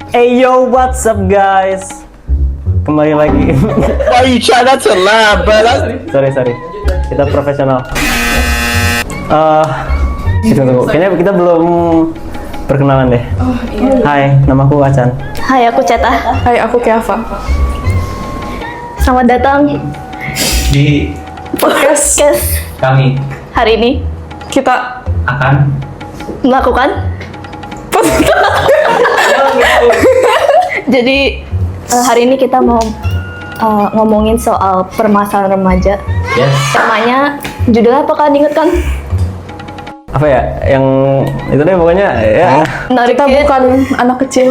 Hey yo, what's up guys? Kembali lagi. Why you try not to laugh, brother? sorry. Kita profesional. Tunggu. Kayaknya kita belum perkenalan deh. Oh iya. Hai, namaku Acan. Hai, aku Ceta. Hai, aku Keava. Selamat datang Di podcast kami hari ini kita akan melakukan. Jadi hari ini kita mau ngomongin soal permasalahan remaja. yes Temanya judulnya apa kan, inget kan? Apa ya? Yang itu deh pokoknya ya. Menarik Kita ya? bukan anak kecil,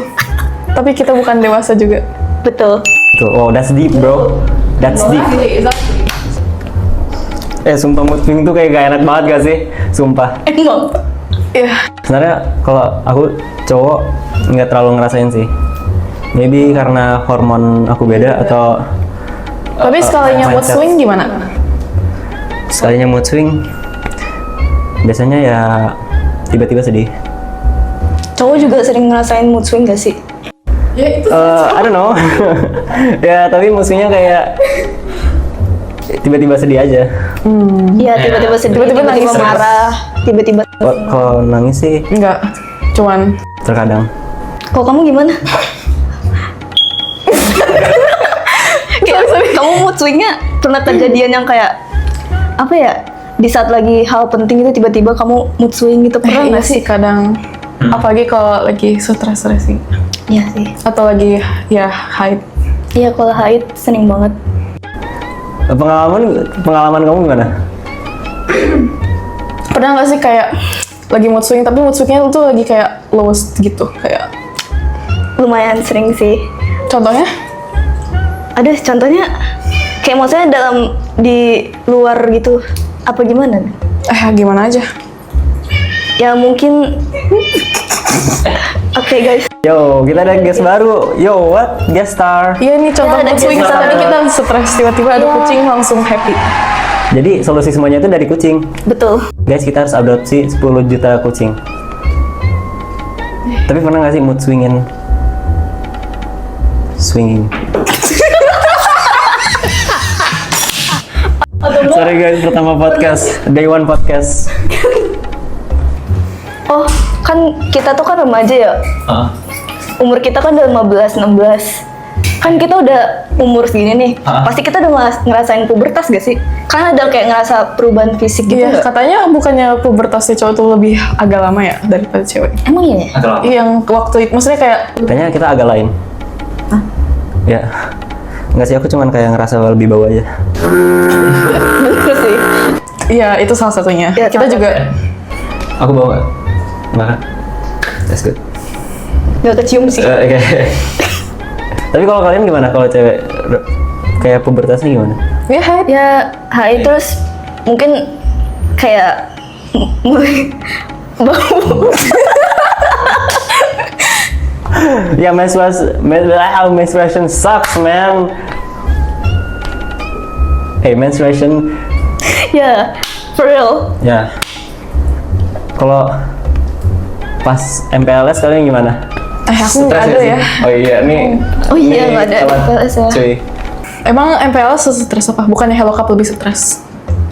tapi kita bukan dewasa juga. Betul. Tuh, wow, that's deep, bro. That's deep. Sumpah mood swing tuh kayak gak enak banget gak sih? Sumpah. Emang. Iya. Sebenarnya kalau aku cowok nggak terlalu ngerasain sih. Maybe karena hormon aku beda atau Tapi sekalinya mood mindset. swing gimana? Sekalinya mood swing biasanya ya tiba-tiba sedih. Cowok juga sering ngerasain mood swing gak sih? Ya itu. I don't know. Ya tapi mood swingnya kayak tiba-tiba sedih aja. Iya, tiba-tiba sedih, Tiba-tiba tiba-tiba nangis. marah, tiba-tiba. Kalau nangis sih Enggak, cuman terkadang. Kalau kamu gimana? Kayak, kamu mood swingnya pernah kejadian yang kayak apa ya? Di saat lagi hal penting itu tiba-tiba kamu mood swing gitu, pernah iya nggak sih sih? kadang. Apalagi kalau lagi stres sih. Iya sih. Atau lagi ya haid. Iya, kalau haid sering banget. Pengalaman kamu gimana? Pernah nggak sih kayak lagi mood swing, tapi mood swingnya tuh lagi kayak lowest gitu, kayak Lumayan sering sih. contohnya? Ada contohnya kayak maksudnya dalam di luar gitu apa gimana? Gimana aja? Ya mungkin. Oke guys. Yo, kita ada guest baru. Yo, what? Guest star. Iya nih contoh Ya, ada mood swing, guest tadi star. kita stres tiba-tiba ada Iya. kucing langsung happy. Jadi solusi semuanya itu dari kucing. Betul. Guys, kita harus adopsi 10 juta kucing. Tapi pernah nggak sih mood swinging? Sorry guys, pertama podcast, day one podcast. Oh, kan kita tuh kan remaja ya. Umur kita kan udah 15-16. Kan kita udah umur segini nih. Pasti kita udah ngerasain pubertas gak sih? Kan ada kayak ngerasa perubahan fisik gitu Iya, nggak? katanya bukannya pubertasnya cowok tuh lebih agak lama ya daripada cewek. Emang iya ya? atau apa? Iya, yang waktu itu, maksudnya kayak Kayaknya kita agak lain. Ya, nggak sih, aku cuman kayak ngerasa lebih bau aja. Betul sih. iya itu salah satunya. Iya, Kita salah juga Aku bau nggak? Nggak kan? That's good. Gak kecium sih. Oke. Tapi kalau kalian gimana? Kalau cewek kayak pubertasnya gimana? ya haid. Ya, hai terus mungkin kayak bau. Ya menstruation sucks, man. Hey, menstruation. Ya, for real. Ya. Kalau pas MPLS kalian gimana? Aku nggak Stres ada sih? ya. Oh iya, nih. Oh iya, nih, nggak ada telat, MPLS ya. Cuy. Emang MPLS stres apa? Bukannya Hello Cup lebih stres?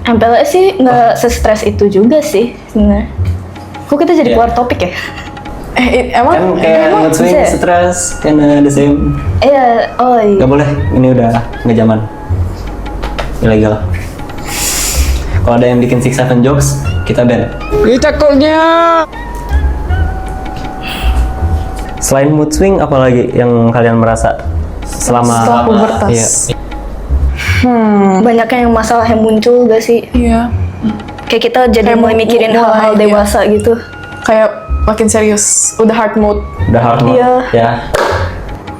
MPLS sih nggak se-stres itu juga sih sebenarnya. Kok kita jadi Iya. keluar topik ya? Emang Kan kayak emang mood swing, bisa ya? stres, karena the same. Iya, oh iya. Gak boleh, ini udah nggak zaman. Ilegal. Kalau ada yang bikin 6-7 jokes, kita ban. Selain mood swing, apa lagi yang kalian merasa selama setelah pubertas. Iya. Banyak yang masalah yang muncul gak sih? Iya. Kayak kita jadi Kayak mulai mikirin hal-hal mulai, iya. dewasa gitu. Kayak makin serius, udah hard mode. Udah hard mode. Iya. Ya.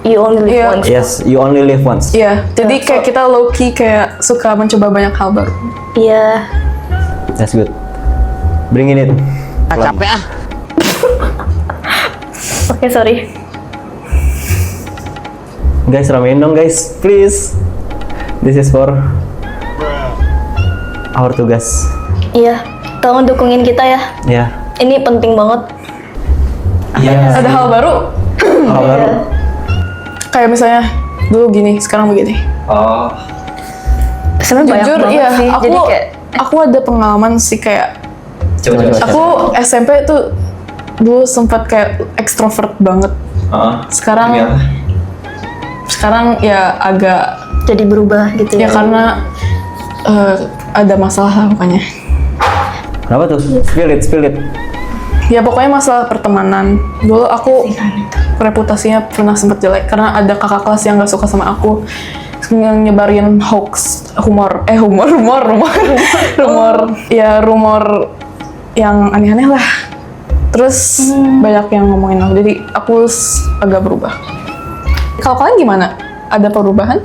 You only live Iya. once. Yes, you only live once. Iya, jadi kayak kita low key kayak suka mencoba banyak hal baru. Iya. That's good. Bring it in. Capek ah. Oke, sorry. Guys, ramein dong guys, please. This is for our tugas. Iya, tolong dukungin kita ya. Ya. Ini penting banget. Iya. Ada hal baru. Hal baru. Iya. Kayak misalnya dulu gini, sekarang begini. Oh. Sebenarnya banyak Jujur, banget iya. sih. Aku Jadi kayak aku ada pengalaman sih kayak Coba. aku SMP tuh dulu sempat kayak ekstrovert banget. Sekarang Demi apa? sekarang ya agak jadi berubah gitu ya karena ada masalah lah pokoknya. Kenapa tuh? Spill it. Ya pokoknya masalah pertemanan. Dulu aku reputasinya pernah sempat jelek karena ada kakak kelas yang gak suka sama aku, yang nyebarin hoax, rumor ya rumor yang aneh-aneh lah. Terus banyak yang ngomongin aku, jadi aku agak berubah. Kalau kalian gimana? Ada perubahan?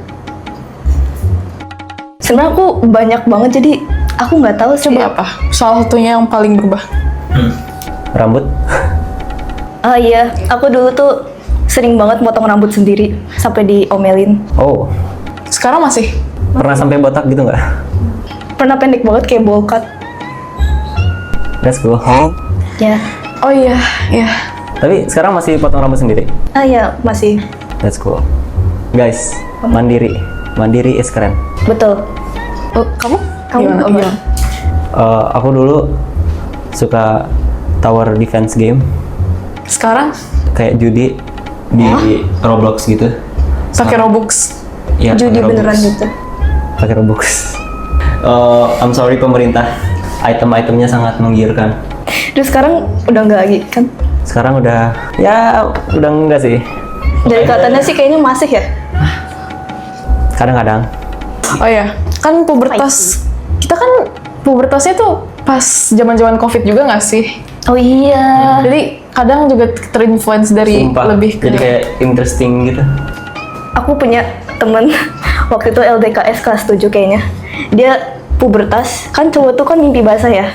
sebenarnya aku banyak banget jadi aku nggak tahu sih. Coba apa? Salah satunya yang paling berubah. Rambut? Ah iya, aku dulu tuh sering banget potong rambut sendiri sampai diomelin. Oh, Sekarang masih? pernah sampai botak gitu nggak? Pernah pendek banget kayak bowl cut. Let's go. Ya. Oh iya, iya. Tapi sekarang masih potong rambut sendiri? Ah iya, masih. Let's go. Guys, mandiri is keren. Betul. Oh, kamu? Kamu Gimana? apa? Gimana? Aku dulu suka tower defense game, Sekarang kayak judi di Roblox gitu. pakai Robux. Ya, Judi pakai Robux. beneran gitu. Pakai Robux. I'm sorry pemerintah, item-itemnya sangat menggiurkan. Terus sekarang udah nggak lagi kan? Sekarang udah enggak sih. Dari kelihatannya sih kayaknya masih ya. Kadang-kadang. Oh ya, kan pubertas. Kita kan pubertasnya tuh pas zaman-zaman COVID juga nggak sih? Oh iya. Jadi kadang juga terinfluence dari Sumpah, lebih ke jadi kayak interesting gitu. Aku punya temen waktu itu LDKS kelas 7 kayaknya. Dia pubertas, kan cowok tuh kan mimpi basah ya.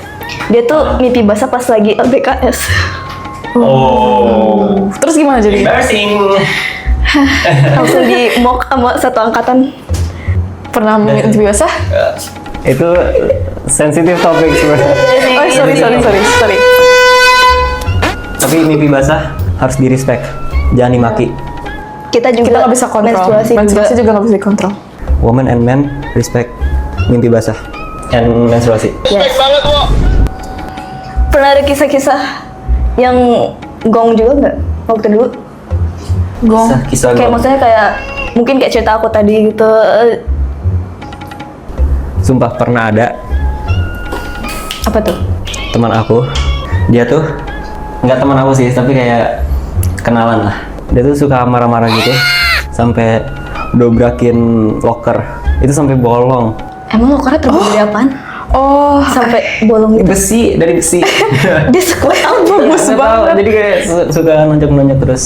Dia tuh mimpi basah pas lagi LDKS. Oh. Terus gimana jadi? Embarrassing. Langsung di mock sama satu angkatan. Pernah mimpi basah? Itu sensitif topik sebenarnya. Oh sorry. Tapi mimpi basah harus di respect, jangan dimaki. Kita juga Kita nggak bisa kontrol. menstruasi juga nggak bisa dikontrol. Woman and men respect mimpi basah and menstruasi. Yes. Pernah ada kisah-kisah yang gong juga nggak waktu dulu? Gong. Kisah Kayak gong. maksudnya kayak mungkin kayak cerita aku tadi gitu. Sumpah pernah ada Apa tuh? teman aku, dia tuh nggak teman aku sih, tapi kayak kenalan lah. Dia tuh suka marah-marah gitu, sampai dobrakin locker, itu sampai bolong. Emang lokernya terbuat dari apaan? Oh, Sampai bolong gitu. Besi, dari besi. Dia sekuat apa? bagus Nggak tahu, banget. jadi kayak suka nonjok-nonjok terus.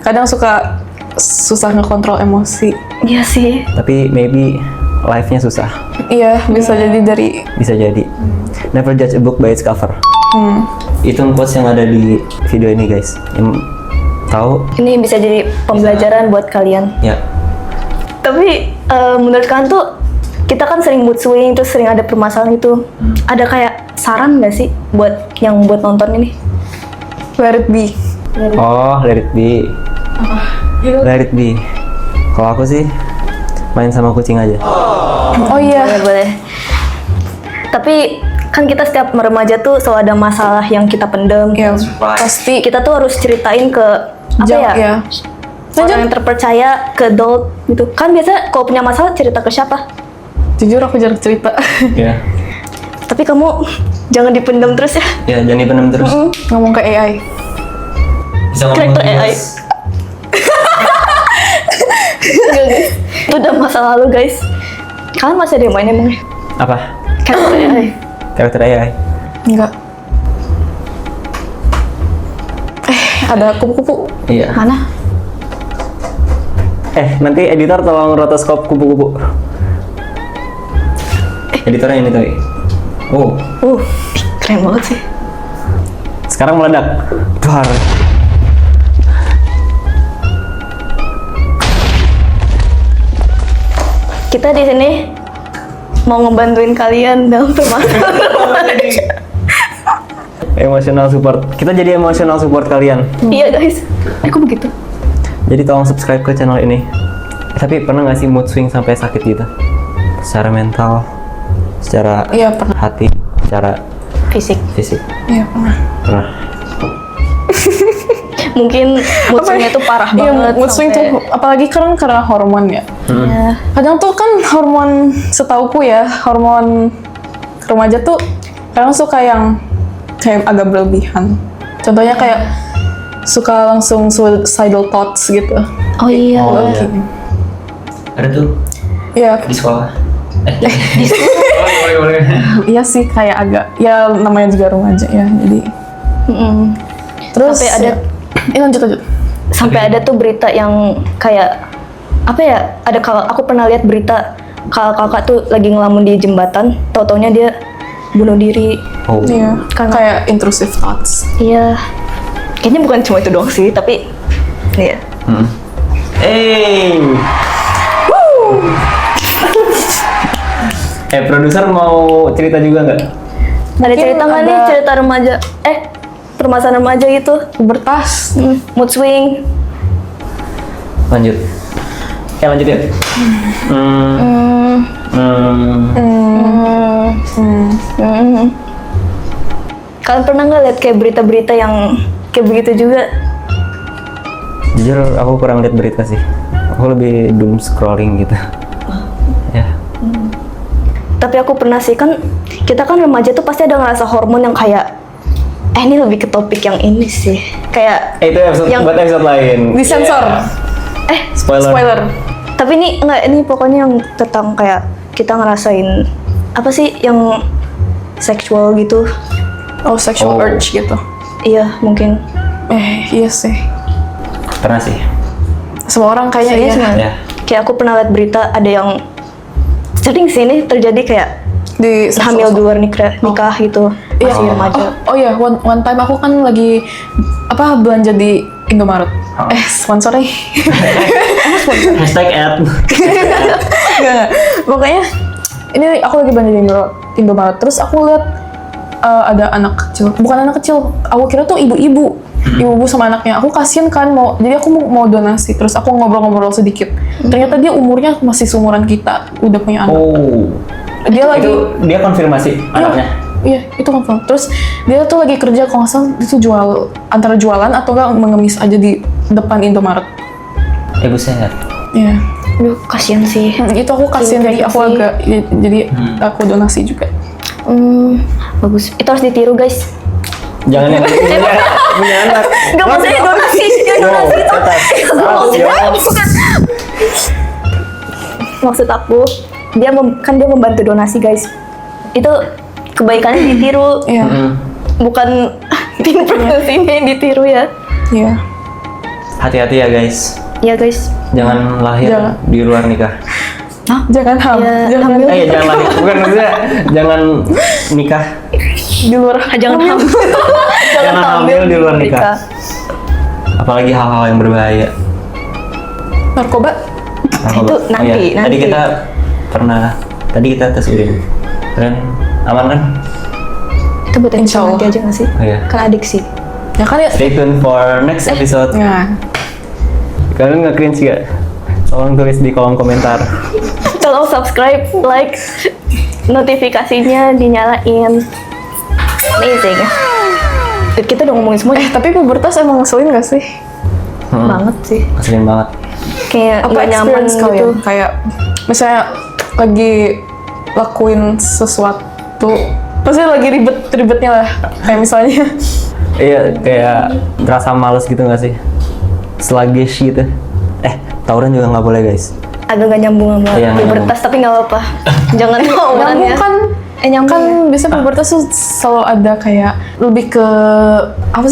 Kadang suka susah ngekontrol emosi. Iya sih. Tapi maybe life-nya susah. Iya, bisa jadi dari Bisa jadi. Never judge a book by its cover. Itu quotes yang ada di video ini guys. Yang tahu Ini bisa jadi pembelajaran buat kalian. ya. Tapi menurut kalian tuh kita kan sering mood swing terus sering ada permasalahan itu. Ada kayak saran nggak sih buat yang buat nonton ini? let it be. Oh, let it be. Let it be. Kalau aku sih main sama kucing aja. Oh iya. Boleh. Tapi kan kita setiap remaja tuh selalu ada masalah yang kita pendam. Ya, pasti Kita tuh harus ceritain ke apa ya? ya. Orang yang terpercaya, ke adult gitu. Kan biasa kalau punya masalah cerita ke siapa? Jujur aku jarang cerita. Ya. Tapi kamu jangan dipendam terus ya. Ya, jangan dipendam terus. Ngomong ke AI. Bisa ngomong Karakter AI. terus. Enggak, guys. Itu udah masa lalu guys. Kalian masih ada yang main emangnya? Apa? Karakter AI. Karakter AI. Enggak. Ada kupu-kupu. Iya. Mana? Nanti editor tolong rotoskop kupu-kupu. Editornya ini tuh. Oh, Keren banget sih. sekarang meledak. Duar. Kita di sini mau ngebantuin kalian dalam permasalahan. Emotional support. Kita jadi emotional support kalian. Iya guys. Kok begitu? Jadi tolong subscribe ke channel ini. Tapi pernah nggak sih mood swing sampai sakit gitu? Secara mental, secara Iya, pernah. hati, secara Fisik. fisik. Iya pernah. Pernah. Mungkin mood swing-nya tuh parah Iya, banget. mood swing sampai- tuh apalagi karena hormon ya. Iya. Kadang tuh kan hormon, setauku ya, hormon remaja tuh kadang suka yang kayak agak berlebihan. Contohnya kayak suka langsung suicidal thoughts gitu. Oh iya. Oh, iya. Ada tuh Iya, di sekolah. iya sih kayak agak, ya namanya juga remaja ya, jadi. Mm-mm. Terus Sampai ada- lanjut. Sampai ada tuh berita yang kayak apa ya? Ada kalau aku pernah lihat berita kalau kakak tuh lagi ngelamun di jembatan, tau-taunya dia bunuh diri. Oh. Iya, Karena- kayak intrusive thoughts. Iya. Kayaknya bukan cuma itu doang sih, tapi iya. Produser mau cerita juga nggak? Ada Mungkin cerita nggak nih ada- cerita remaja? Permasalahan remaja gitu. Pubertas. Mood swing. Lanjut. Lanjut ya. Kalian pernah nggak lihat kayak berita-berita yang kayak begitu juga? Jujur aku kurang lihat berita sih. Aku lebih doom scrolling gitu. Ya. Tapi aku pernah sih, kan kita kan remaja tuh pasti ada ngerasa hormon yang kayak ini lebih ke topik yang ini sih. Kayak Itu episode Yang- buat episode lain. Disensor. Spoiler. Spoiler. tapi ini pokoknya yang tentang kayak kita ngerasain apa sih yang seksual gitu. Oh, sexual Oh. urge gitu. Iya, mungkin. Iya sih. Pernah sih. Semua orang kayaknya Kayaknya iya. cuma Ya. kayak aku pernah lihat berita ada yang sering sih ini terjadi kayak Di hamil di luar nikah gitu. Iya. Masih remaja. Oh iya, one time aku kan lagi belanja di Indomaret. Sponsor nih. Hashtag ad. Enggak. Pokoknya ini aku lagi belanja di Indomaret. Terus aku lihat ada anak kecil. Bukan anak kecil. Aku kira tuh ibu-ibu. Ibu-ibu sama anaknya. Aku kasihan kan jadi aku mau donasi. Terus aku ngobrol-ngobrol sedikit. Ternyata dia umurnya masih seumuran kita. Udah punya anak. Oh. Dia lagi Dia konfirmasi anaknya. Iya, itu confirm. Terus dia tuh lagi kerja, kalau nggak salah itu antara jualan atau nggak mengemis aja di depan Indomaret. Buset. Iya. Aduh, kasihan sih. Itu aku kasihan, jadi aku Sih. agak, jadi aku donasi juga. Bagus. Itu harus ditiru, guys. Jangan yang punya anak. Gak maksudnya donasi. Ya, donasi itu. Maksud aku, dia membantu donasi, guys. Itu kebaikannya ditiru, Iya, bukan influensinya yang ditiru ya. iya. Hati-hati ya guys. Ya, guys. Jangan lahir Jangan. di luar nikah. Jangan Ya, jangan hamil. Jangan lahir. Bukan maksudnya jangan nikah. di luar. Jangan hamil. Jangan hamil di luar nikah. Apalagi hal-hal yang berbahaya. Narkoba. Itu nanti, Tadi nanti. tadi kita tes urin. Keren, aman kan? Itu buat Insya episode nanti Allah. aja nggak sih? Oh, iya. Kan adiksi. Ya kan ya. Stay tuned for next episode. Nah, Kalian nggak cringe gak? Tolong tulis di kolom komentar. Tolong subscribe, like, notifikasinya dinyalain. Amazing. Kita udah ngomongin semua tapi pubertas emang ngeselin gak sih? banget sih. Ngeselin banget. Kayak Apa nggak nyaman experience gitu. kalian? Kayak misalnya lagi lakuin sesuatu, pasti lagi ribet-ribetnya lah. Kayak misalnya, Iya, kayak terasa males gitu nggak sih? Sluggish gitu. Tawuran juga nggak boleh guys. Agak nggak nyambung sama Iya, nggak pubertas, tapi nggak apa-apa. Jangan tawuran nyambung ya. kan? Nyambung Kan ya? biasanya pubertas tuh selalu ada kayak lebih ke apa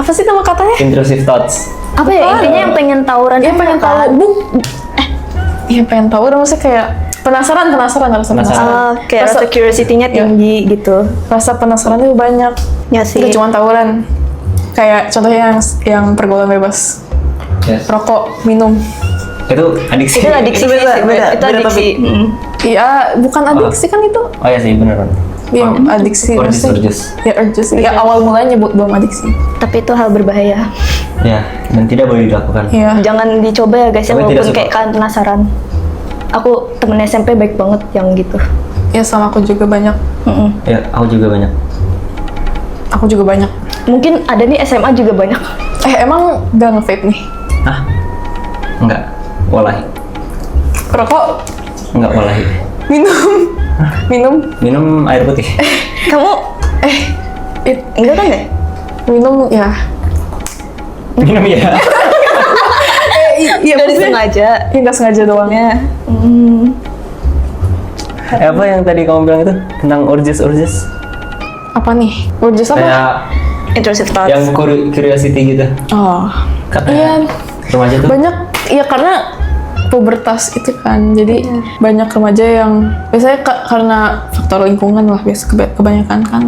sih nama katanya? Intrusive thoughts. Apa ya, intinya yang pengen tawuran. Iya pengen tahu, iya pengen tahu. Maksudnya kayak penasaran. Kayak rasa curiosity-nya tinggi gitu. Rasa penasaran itu banyak. Ya sih. Itu cuma tawuran. Kayak contohnya yang pergaulan bebas, Yes. rokok, minum. Itu adiksi. Itu adiksi sih, Beda itu adiksi. Iya, bukan adiksi kan itu. Oh iya sih, beneran. Dia adiksi Urges. Ya urges. Ya awal mulanya belum adiksi. Tapi itu hal berbahaya. Ya, dan tidak boleh dilakukan. Iya. Jangan dicoba ya guys ya, Tapi tidak walaupun suka. kayak kalian penasaran. Aku temen SMP baik banget yang gitu. Ya sama aku juga banyak. Mm-mm. Ya, aku juga banyak. Aku juga banyak. Mungkin ada nih SMA juga banyak. Emang gak nge-vape nih? Hah? Enggak. Wallahi. Rokok? Enggak wallahi. Minum? Minum air putih. Kamu enggak kan ya? Minum ya. Minum ya. Iya, Gak disengaja. Ya nggak sengaja doang. Ya. Apa yang tadi kamu bilang itu tentang urges? Apa nih? Urges apa? Kayak Intrusive thoughts. yang curiosity gitu. Oh. Katanya remaja tuh. Banyak ya karena pubertas itu kan. Jadi banyak remaja yang biasanya karena faktor lingkungan lah kebanyakan kan.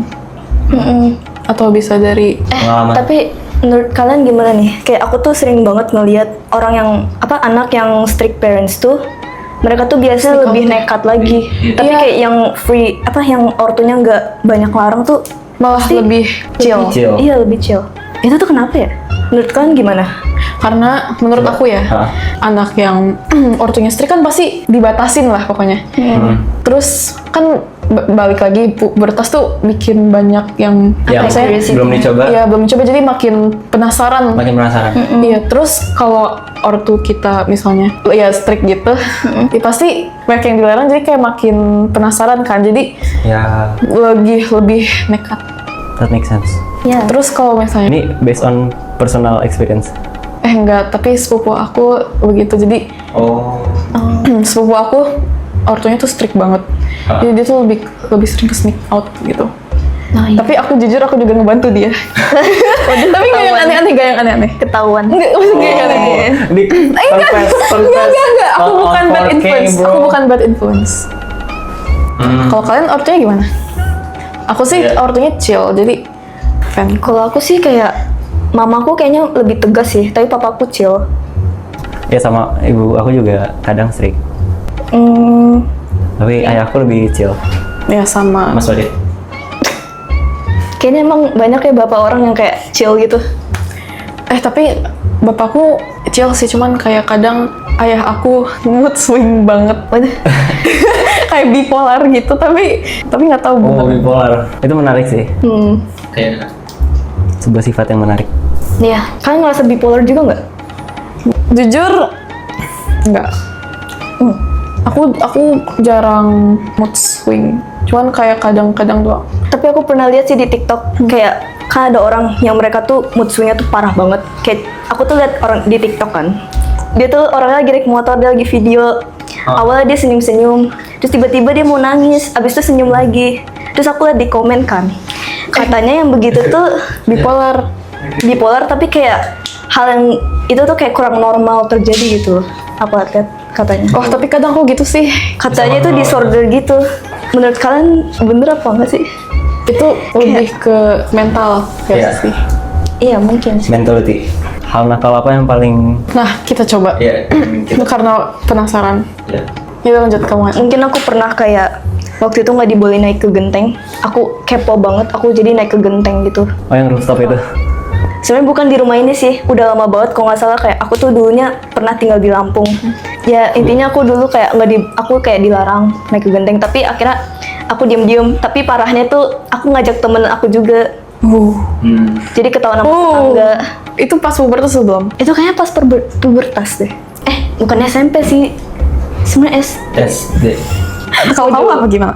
Atau bisa dari Pengalaman. Tapi menurut kalian gimana nih? Kayak aku tuh sering banget ngelihat orang yang anak yang strict parents tuh mereka tuh biasanya lebih nekat lagi. Tapi Iya. kayak yang free yang ortunya nggak banyak larang tuh malah lebih chill. Chill. Iya, lebih chill. Itu tuh kenapa ya? Menurut kalian gimana? Karena menurut aku ya, Hah? anak yang ortunya strict kan pasti dibatasin lah pokoknya. Terus kan balik lagi pubertas tuh bikin banyak yang Yang biasanya- belum dicoba. Iya, belum dicoba jadi makin penasaran. Makin penasaran. Iya, terus kalau ortu kita misalnya ya strict gitu, ya pasti banyak yang dilarang jadi kayak makin penasaran kan. Jadi Ya, lebih nekat. that makes sense. Ya. Terus kalau misalnya Ini based on personal experience. enggak, tapi sepupu aku begitu. Jadi Oh. sepupu aku ortunya tuh strict banget. Jadi dia tuh lebih sering ke sneak out gitu. Nah, iya. Tapi aku jujur aku juga ngebantu dia. Tapi nggak yang aneh-aneh, nggak yang aneh-aneh. Ketahuan. Enggak, maksudnya yang aneh-aneh. Di Enggak. Aku bukan bad influence. Aku bukan bad influence. Kalau kalian ortunya gimana? Aku sih Iya. ortunya chill, jadi fan. Kalau aku sih kayak mamaku kayaknya lebih tegas sih, tapi papaku chill. Ya sama ibu aku juga kadang strict. Tapi ayahku lebih chill. Ya sama. Mas Wadid. Kayaknya emang banyak ya bapak orang yang kayak chill gitu. Tapi bapakku chill sih, cuman kayak kadang ayah aku mood swing banget. Kayak bipolar gitu, tapi nggak tahu Oh, bener. bipolar. Itu menarik sih. Kayak Sebuah sifat yang menarik. Iya, kalian ngerasa bipolar juga nggak? Jujur, enggak. Aku jarang mood swing. Cuman kayak kadang-kadang doang. Tapi aku pernah lihat sih di TikTok kayak kan ada orang yang mereka tuh mood swingnya tuh parah banget. Kayak aku tuh lihat orang di TikTok kan. Dia tuh orangnya lagi naik motor, dia lagi video. Awalnya dia senyum-senyum, terus tiba-tiba dia mau nangis, abis itu senyum lagi. Terus aku lihat di komen kan, katanya yang begitu tuh Bipolar. bipolar tapi kayak hal yang itu tuh kayak kurang normal terjadi gitu. Aku lihat katanya. Oh, tapi kadang aku gitu sih. Katanya itu disorder gitu. Menurut kalian bener apa enggak sih? Itu lebih ke mental Iya. ya sih. Iya mungkin sih. Mentality. Hal nakal apa yang paling Nah, kita coba. ya Itu karena penasaran. ya. Kita lanjut kamu. Mungkin aku pernah kayak waktu itu nggak dibolehin naik ke genteng. Aku kepo banget, aku jadi naik ke genteng gitu. Oh, yang rooftop itu. Sebenarnya bukan di rumah ini sih, udah lama banget kalau nggak salah kayak aku tuh dulunya pernah tinggal di Lampung. Ya intinya aku dulu kayak aku kayak dilarang naik ke genteng, tapi akhirnya aku diem-diem. Tapi parahnya tuh aku ngajak temen aku juga, jadi ketahuan sama tetangga. Itu pas pubertas tuh belum? Itu kayaknya pas pubertas deh. Bukan SMP sih, sebenarnya SD. Kalau kamu apa gimana?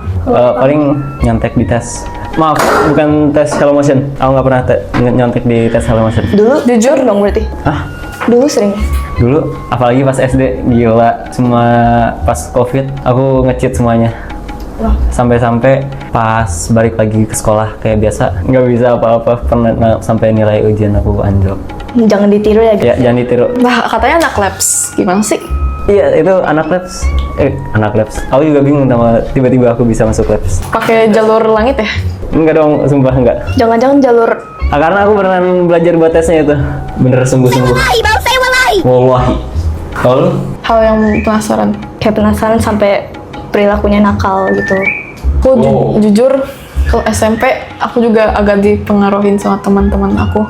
Paling nyontek di tes. Maaf, bukan tes Hello Motion. Aku nggak pernah nyontek di tes Hello Motion. Dulu jujur dong berarti. Hah? Dulu sering. Dulu, apalagi pas SD, gila. Semua pas COVID, aku nge-cheat semuanya. Wah. Sampai-sampai pas balik lagi ke sekolah kayak biasa, nggak bisa apa-apa. Pernah sampai nilai ujian aku anjlok. Jangan ditiru ya guys. Ya, jangan ditiru. Nah, katanya anak labs. Gimana sih? Iya, itu anak labs. Anak labs. Aku juga bingung sama tiba-tiba aku bisa masuk labs. Pakai jalur langit ya? Enggak dong, sumpah enggak. Jangan-jangan jalur Karena aku beneran belajar buat tesnya itu. Bener sungguh-sungguh. Wallahi. Kalau lu? Hal yang penasaran. kayak penasaran sampai perilakunya nakal gitu. Aku Oh. jujur Kalau SMP aku juga agak dipengaruhin sama teman-teman aku.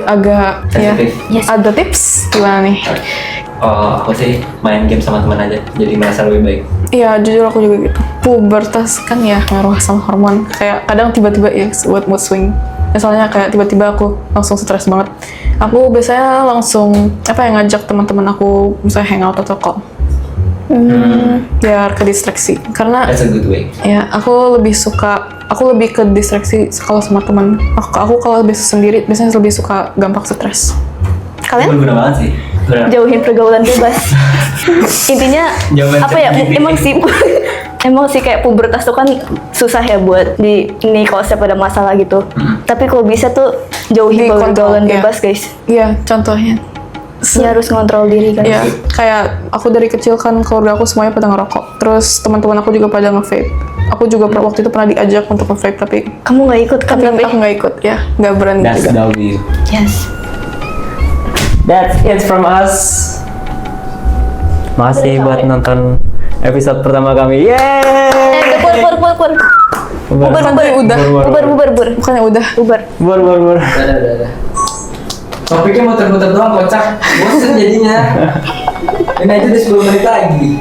Agak ya Sensitif. Yes. ada tips gimana nih? Oh, aku sih main game sama teman aja, jadi merasa lebih baik. Iya, jujur aku juga gitu. Pubertas kan ya ngaruh sama hormon. Kayak kadang tiba-tiba ya buat mood swing. Misalnya kayak tiba-tiba aku langsung stres banget. Aku biasanya langsung ngajak teman-teman aku misalnya hangout atau call. Biar ke distraksi. Karena That's a good way. ya aku lebih ke distraksi kalau sama teman. Aku kalau biasa sendiri biasanya lebih suka gampang stres. Kalian Berguna banget sih. Beneran. jauhin pergaulan bebas. Intinya Jawaban apa ya? tertinggi. Emang sih kayak pubertas tuh kan susah ya buat ini kalau setiap ada masalah gitu. Tapi kalau bisa tuh jauhi Dikontrol, pergaulan ya. bebas guys. Iya, contohnya. Ya harus ngontrol diri kan. Ya, kayak aku dari kecil kan keluarga aku semuanya pada ngerokok. Terus teman-teman aku juga pada nge-vape. Aku juga waktu itu pernah diajak untuk nge-vape tapi Kamu nggak ikut kan? aku nggak ikut ya, nggak berani That's juga. W. Yes. That's it from us. Makasih buat nonton episode pertama kami. Yeay! Pur. Bukannya udah, Bubar. bukannya udah. Bubar. Bur. Udah. Topiknya muter-muter doang, kocak. Bosen jadinya. Ini aja udah 10 menit lagi.